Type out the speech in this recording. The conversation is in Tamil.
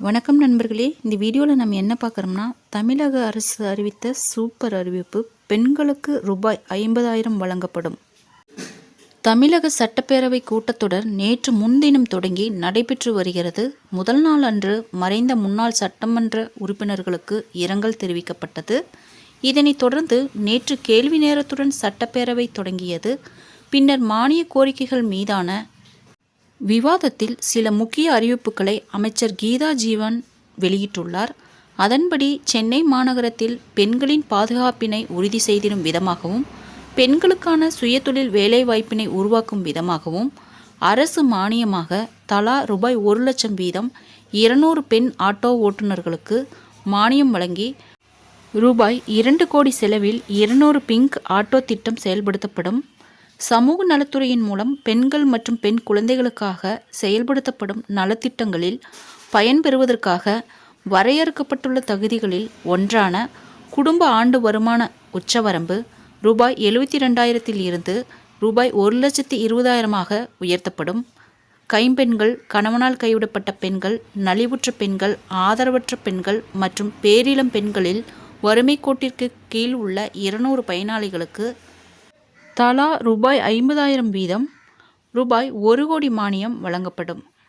வணக்கம் நண்பர்களே, இந்த வீடியோவில் நம்ம என்ன பார்க்குறோம்னா, தமிழக அரசு அறிவித்த சூப்பர் அறிவிப்பு. பெண்களுக்கு ரூபாய் 50,000 வழங்கப்படும். தமிழக சட்டப்பேரவை கூட்டத்தொடர் நேற்று முன்தினம் தொடங்கி நடைபெற்று வருகிறது. முதல் நாள் அன்று மறைந்த முன்னாள் சட்டமன்ற உறுப்பினர்களுக்கு இரங்கல் தெரிவிக்கப்பட்டது. இதனைத் தொடர்ந்து நேற்று கேள்வி நேரத்துடன் சட்டப்பேரவை தொடங்கியது. பின்னர் மானிய கோரிக்கைகள் மீதான விவாதத்தில் சில முக்கிய அறிவிப்புகளை அமைச்சர் கீதா ஜீவன் வெளியிட்டுள்ளார். அதன்படி சென்னை மாநகரத்தில் பெண்களின் பாதுகாப்பினை உறுதி செய்திடும் விதமாகவும், பெண்களுக்கான சுயதொழில் வேலைவாய்ப்பினை உருவாக்கும் விதமாகவும் அரசு மானியமாக தலா ரூபாய் 1,00,000 வீதம் 200 பெண் ஆட்டோ ஓட்டுநர்களுக்கு மானியம் வழங்கி ரூபாய் 2 கோடி செலவில் 200 பிங்க் ஆட்டோ திட்டம் செயல்படுத்தப்படும். சமூக நலத்துறையின் மூலம் பெண்கள் மற்றும் பெண் குழந்தைகளுக்காக செயல்படுத்தப்படும் நலத்திட்டங்களில் பயன்பெறுவதற்காக வரையறுக்கப்பட்டுள்ள தகுதிகளில் ஒன்றான குடும்ப ஆண்டு வருமான உச்சவரம்பு ரூபாய் 72,000 இருந்து ரூபாய் 1,20,000 உயர்த்தப்படும். கைம்பெண்கள், கணவனால் கைவிடப்பட்ட பெண்கள், நலிவுற்ற பெண்கள், ஆதரவற்ற பெண்கள் மற்றும் பேரிளம் பெண்களில் வறுமை கோட்டிற்கு கீழ் உள்ள 200 பயனாளிகளுக்கு தலா ரூபாய் 50,000 வீதம் ரூபாய் 1 கோடி மானியம் வழங்கப்படும்.